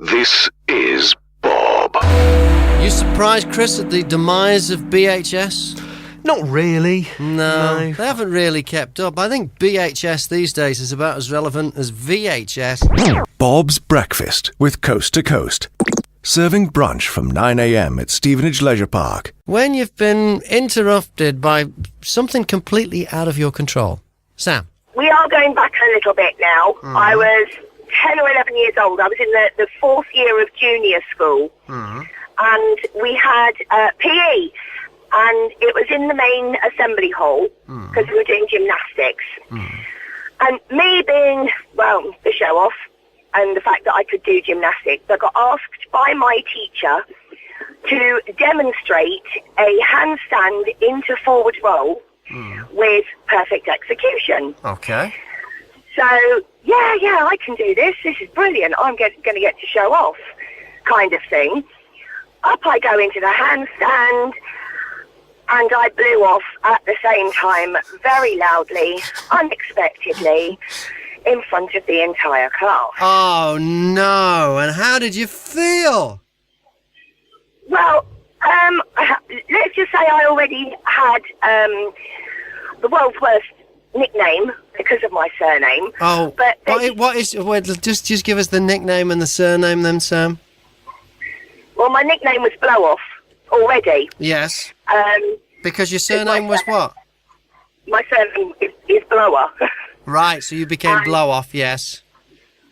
This is Bob. You surprised, Chris, at the demise of BHS? Not really. No, they haven't really kept up. I think BHS these days is about as relevant as VHS. Bob's Breakfast with Coast to Coast. Serving brunch from 9 a.m. at Stevenage Leisure Park. When you've been interrupted by something completely out of your control. Sam? We are going back a little bit now. I was 10 or 11 years old. I was in the 4th year of junior school. And we had PE. And it was in the main assembly hall because we were doing gymnastics. And me being, well, the show-off and the fact that I could do gymnastics, I got asked by my teacher to demonstrate a handstand into forward roll with perfect execution. Okay. So, yeah, I can do this. This is brilliant. I'm going to get to show off kind of thing. Up I go into the handstand, and I blew off at the same time, very loudly, unexpectedly, in front of the entire class. Oh, no. And how did you feel? Well, let's just say I already had the world's worst nickname because of my surname. Oh, but just give us the nickname and the surname then, Sam. Well, my nickname was Blow Off already. Yes. Because your surname was what? My surname is Blower. Right, so you became blow-off, yes.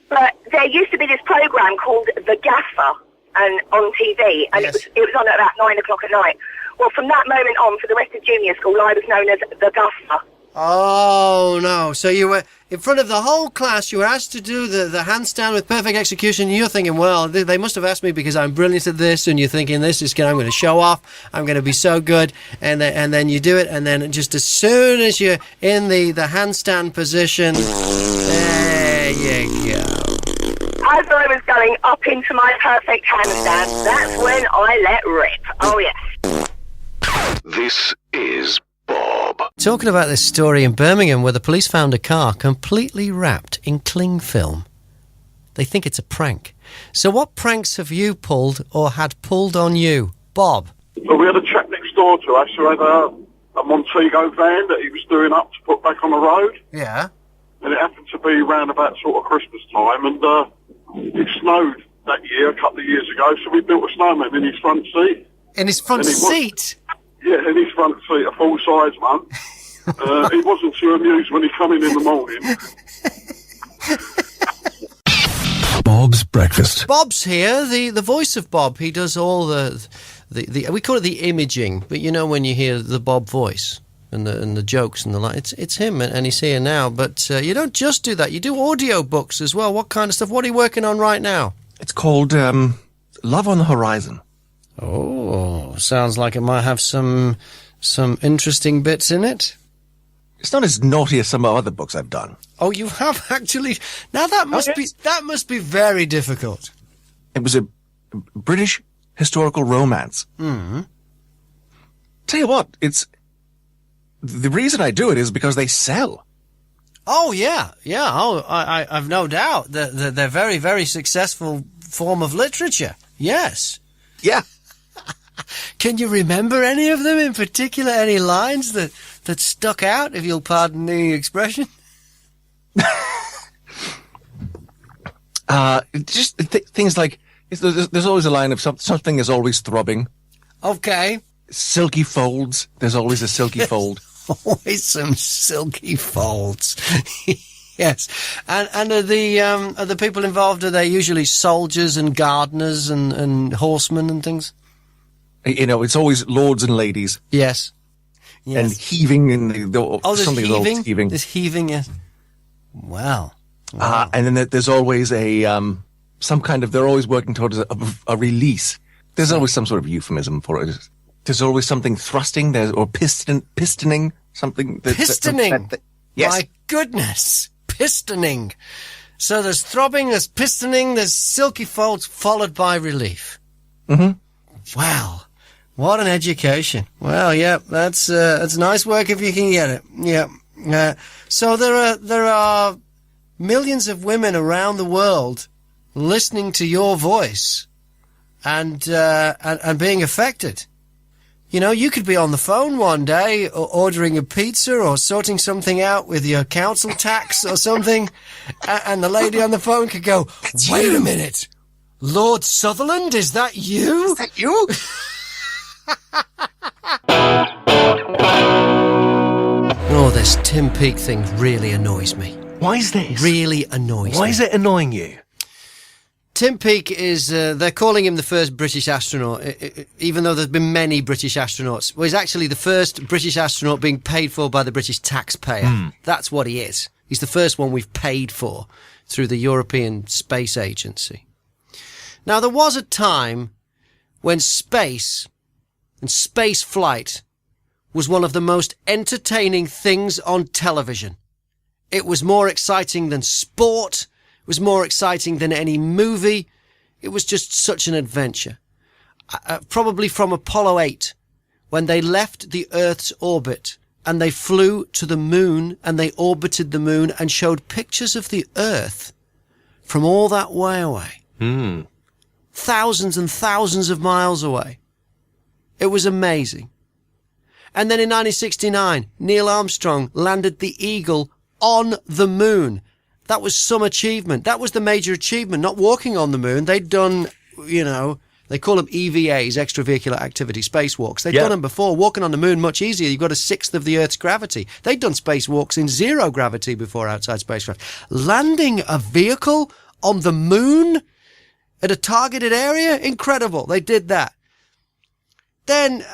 But there used to be this programme called The Gaffer on TV, and it was on at about 9 o'clock at night. Well, from that moment on, for the rest of junior school, I was known as The Gaffer. Oh, no. So you were, in front of the whole class, you were asked to do the handstand with perfect execution, and you're thinking, well, they must have asked me because I'm brilliant at this, and you're thinking, I'm going to show off, I'm going to be so good, and then you do it, and then just as soon as you're in the handstand position, there you go. As I was going up into my perfect handstand, that's when I let rip. Oh, yes. This is Bob. Talking about this story in Birmingham where the police found a car completely wrapped in cling film. They think it's a prank. So what pranks have you pulled or had pulled on you? Bob? So we had a chap next door to us who had a Montego van that he was doing up to put back on the road. Yeah. And it happened to be around about sort of Christmas time, and it snowed that year, a couple of years ago, so we built a snowman in his front seat. In his front seat? Yeah, in his front seat, a full-size one. He wasn't too amused when he come in the morning. Bob's Breakfast. Bob's here, the voice of Bob. He does all the we call it the imaging, but you know when you hear the Bob voice and the jokes and the like, it's him, and he's here now. But you don't just do that; you do audio books as well. What kind of stuff? What are you working on right now? It's called Love on the Horizon. Oh, sounds like it might have some interesting bits in it. It's not as naughty as some other books I've done. Oh, you have actually. Now that must be very difficult. It was a British historical romance. Mm-hmm. Tell you what, it's the reason I do it is because they sell. Oh yeah. Oh, I've no doubt that they're very, very successful form of literature. Yes. Yeah. Can you remember any of them in particular? Any lines that stuck out, if you'll pardon the expression? Just things like there's always a line of something is always throbbing. Okay. Silky folds. There's always a silky fold. Always some silky folds. Yes. And are the people involved, are they usually soldiers and gardeners and horsemen and things? You know, it's always lords and ladies. Yes. And heaving and there's something heaving? Is heaving. There's heaving, yes. Wow. And then there's always some kind of, they're always working towards a release. There's always some sort of euphemism for it. There's always something thrusting, or pistoning, something. Pistoning? Yes. My goodness. Pistoning. So there's throbbing, there's pistoning, there's silky folds, followed by relief. Mm-hmm. Wow. What an education. Well, yeah, that's nice work if you can get it. Yeah. So there are millions of women around the world listening to your voice and being affected. You know, you could be on the phone one day or ordering a pizza or sorting something out with your council tax or something, and the lady on the phone could go, "Wait a minute, Lord Sutherland, is that you? Is that you?" Oh, this Tim Peake thing really annoys me. Why is this? Really annoys me. Why is it annoying you? Tim Peake is, they're calling him the first British astronaut, even though there's been many British astronauts. Well, he's actually the first British astronaut being paid for by the British taxpayer. That's what he is. He's the first one we've paid for through the European Space Agency. Now, there was a time when space and space flight was one of the most entertaining things on television. It was more exciting than sport. It was more exciting than any movie. It was just such an adventure. Probably from Apollo 8, when they left the Earth's orbit and they flew to the moon and they orbited the moon and showed pictures of the Earth from all that way away. Thousands and thousands of miles away. It was amazing. And then in 1969, Neil Armstrong landed the Eagle on the moon. That was some achievement. That was the major achievement, not walking on the moon. They'd done, They call them EVAs, extravehicular activity, spacewalks. They've Yeah. done them before. Walking on the moon, much easier. You've got a sixth of the Earth's gravity. They'd done spacewalks in zero gravity before outside spacecraft. Landing a vehicle on the moon at a targeted area? Incredible. They did that. Then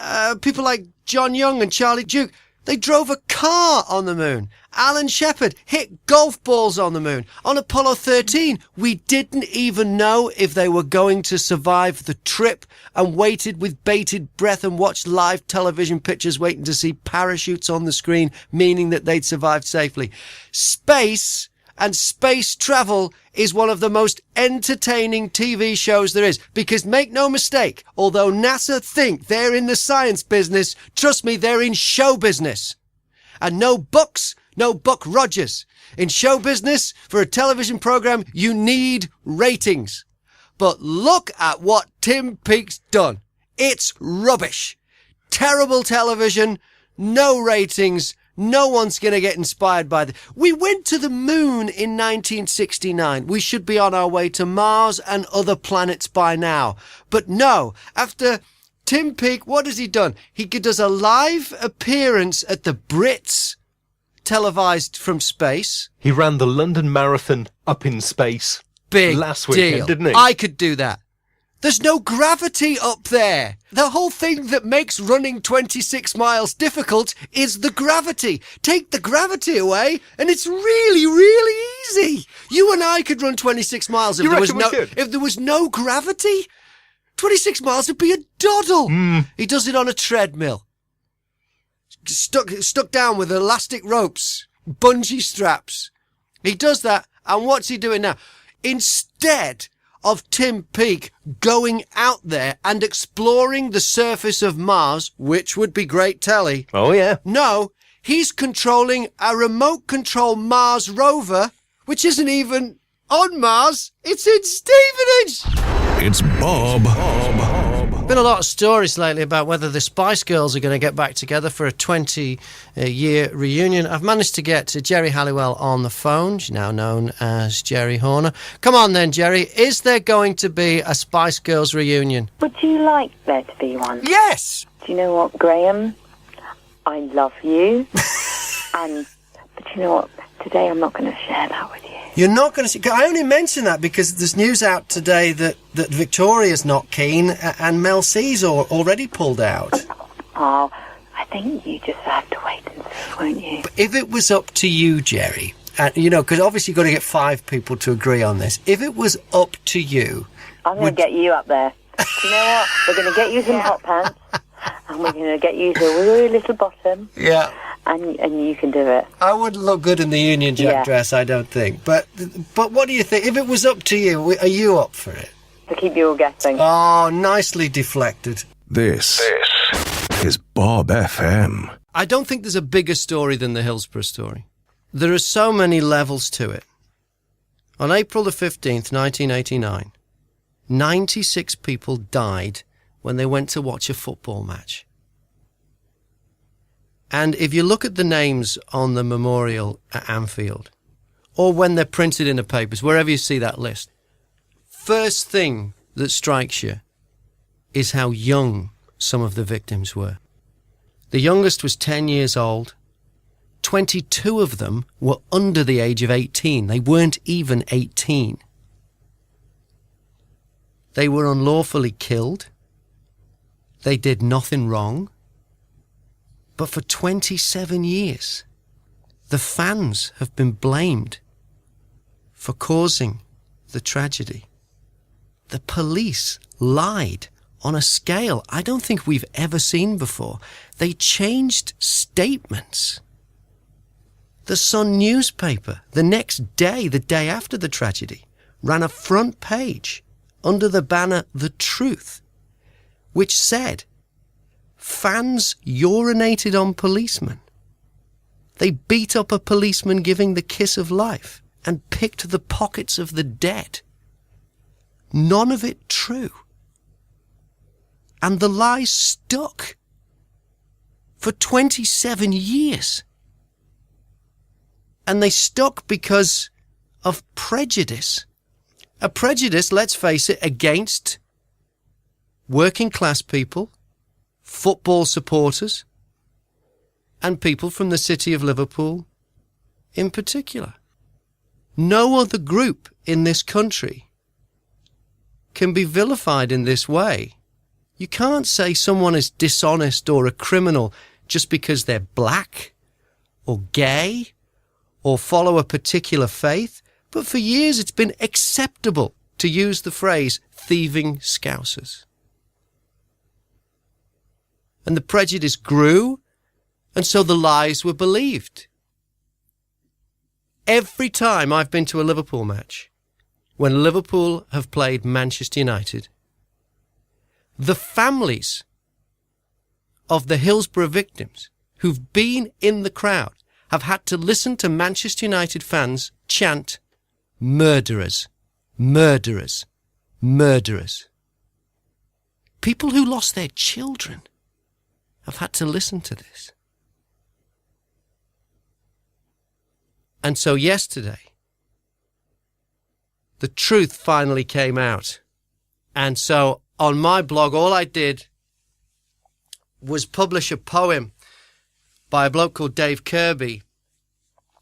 people like John Young and Charlie Duke, they drove a car on the moon. Alan Shepard hit golf balls on the moon. On Apollo 13, we didn't even know if they were going to survive the trip and waited with bated breath and watched live television pictures waiting to see parachutes on the screen, meaning that they'd survived safely. Space and space travel is one of the most entertaining TV shows there is. Because make no mistake, although NASA think they're in the science business, trust me, they're in show business. And no Bucks, no Buck Rogers. In show business, for a television program, you need ratings. But look at what Tim Peake's done. It's rubbish. Terrible television, no ratings. No one's going to get inspired by We went to the moon in 1969. We should be on our way to Mars and other planets by now. But no, after Tim Peake, what has he done? He does a live appearance at the Brits, televised from space. He ran the London Marathon up in space last weekend, deal. didn't he? I could do that. There's no gravity up there. The whole thing that makes running 26 miles difficult is the gravity. Take the gravity away and it's really, really easy. You and I could run 26 miles if there was no gravity. 26 miles would be a doddle. He does it on a treadmill. Stuck down with elastic ropes, bungee straps. He does that, and what's he doing now? Instead of Tim Peake going out there and exploring the surface of Mars, which would be great telly. Oh, yeah. No, he's controlling a remote control Mars rover, which isn't even on Mars. It's in Stevenage. It's Bob. Been a lot of stories lately about whether the Spice Girls are going to get back together for a 20-year reunion. I've managed to get Geri Halliwell on the phone. She's now known as Geri Horner. Come on then, Geri. Is there going to be a Spice Girls reunion? Would you like there to be one? Yes! Do you know what, Graham? I love you. But you know what? Today I'm not going to share that with you. You're not going to see... I only mention that because there's news out today that Victoria's not keen and Mel C's already pulled out. Oh, I think you just have to wait and see, won't you? But if it was up to you, Geri, because obviously you've got to get 5 people to agree on this. If it was up to you... I'm going to get you up there. Do you know what? We're going to get you some hot pants and we're going to get you to a really little bottom. Yeah. And you can do it. I wouldn't look good in the Union Jack dress, I don't think. But what do you think? If it was up to you, are you up for it? To keep you all guessing. Oh, nicely deflected. This is Bob FM. I don't think there's a bigger story than the Hillsborough story. There are so many levels to it. On April the 15th, 1989, 96 people died when they went to watch a football match. And if you look at the names on the memorial at Anfield, or when they're printed in the papers, wherever you see that list, first thing that strikes you is how young some of the victims were. The youngest was 10 years old. 22 of them were under the age of 18. They weren't even 18. They were unlawfully killed. They did nothing wrong. But for 27 years, the fans have been blamed for causing the tragedy. The police lied on a scale I don't think we've ever seen before. They changed statements. The Sun newspaper, the next day, the day after the tragedy, ran a front page under the banner The Truth, which said, fans urinated on policemen. They beat up a policeman giving the kiss of life and picked the pockets of the dead. None of it true. And the lies stuck for 27 years. And they stuck because of prejudice. A prejudice, let's face it, against working class people, football supporters, and people from the city of Liverpool in particular. No other group in this country can be vilified in this way. You can't say someone is dishonest or a criminal just because they're black or gay or follow a particular faith, but for years it's been acceptable to use the phrase thieving Scousers. And the prejudice grew, and so the lies were believed. Every time I've been to a Liverpool match, when Liverpool have played Manchester United, the families of the Hillsborough victims who've been in the crowd have had to listen to Manchester United fans chant, "Murderers, murderers, murderers." People who lost their children have had to listen to this. And so yesterday, the truth finally came out. And so on my blog, all I did was publish a poem by a bloke called Dave Kirby.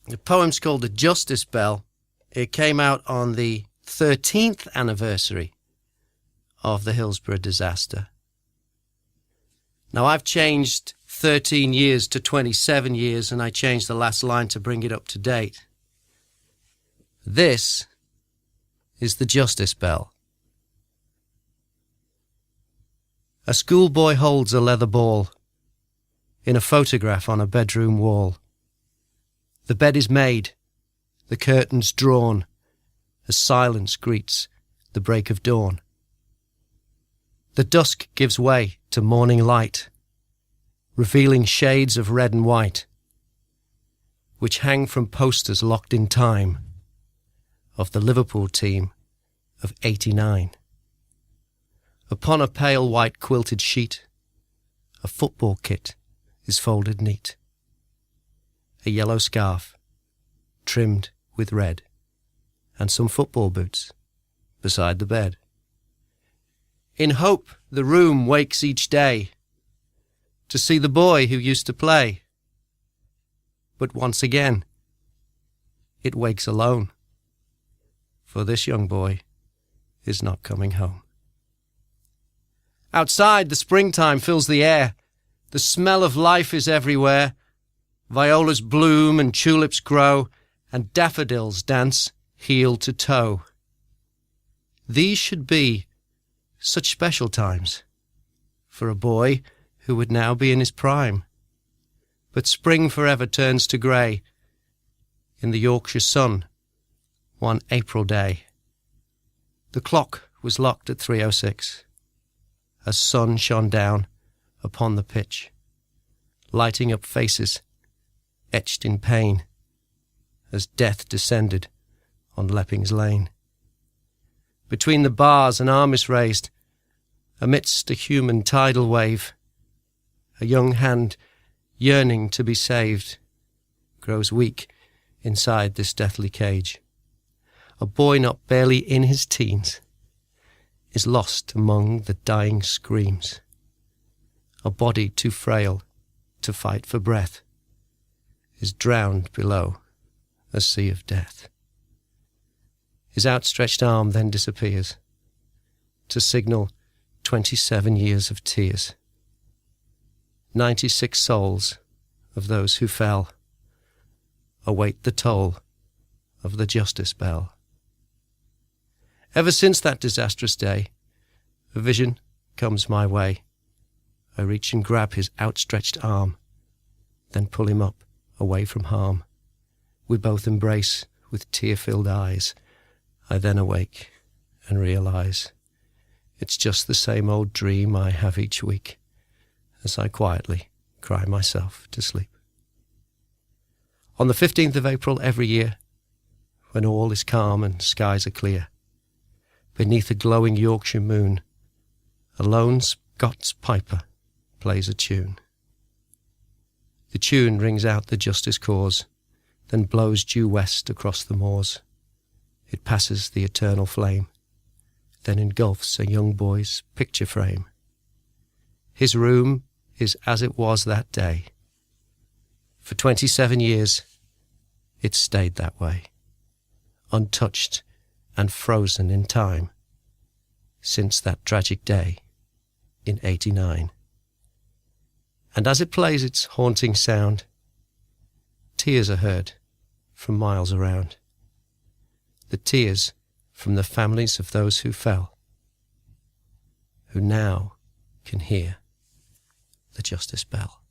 The poem's called The Justice Bell. It came out on the 13th anniversary of the Hillsborough disaster. Now, I've changed 13 years to 27 years, and I changed the last line to bring it up to date. This is the Justice Bell. A schoolboy holds a leather ball in a photograph on a bedroom wall. The bed is made, the curtains drawn, as silence greets the break of dawn. The dusk gives way to morning light, revealing shades of red and white, which hang from posters locked in time of the Liverpool team of '89. Upon a pale white quilted sheet, a football kit is folded neat. A yellow scarf, trimmed with red, and some football boots beside the bed. In hope, the room wakes each day to see the boy who used to play. But once again, it wakes alone, for this young boy is not coming home. Outside, the springtime fills the air. The smell of life is everywhere. Violas bloom and tulips grow, and daffodils dance heel to toe. These should be such special times for a boy who would now be in his prime. But spring forever turns to grey in the Yorkshire sun one April day. The clock was locked at 3:06 as sun shone down upon the pitch, lighting up faces etched in pain as death descended on Lepping's Lane. Between the bars an arm is raised, amidst a human tidal wave. A young hand, yearning to be saved, grows weak inside this deathly cage. A boy not barely in his teens is lost among the dying screams. A body too frail to fight for breath is drowned below a sea of death. His outstretched arm then disappears to signal 27 years of tears. 96 souls of those who fell await the toll of the Justice Bell. Ever since that disastrous day, a vision comes my way. I reach and grab his outstretched arm, then pull him up away from harm. We both embrace with tear-filled eyes. I then awake and realize it's just the same old dream I have each week as I quietly cry myself to sleep. On the 15th of April every year, when all is calm and skies are clear, beneath a glowing Yorkshire moon, a lone Scots piper plays a tune. The tune rings out the justice cause, then blows due west across the moors. It passes the eternal flame, then engulfs a young boy's picture frame His room is as it was that day. For 27 years, it stayed that way, untouched and frozen in time, since that tragic day in '89. And as it plays its haunting sound, tears are heard from miles around. The tears from the families of those who fell, who now can hear the justice bell.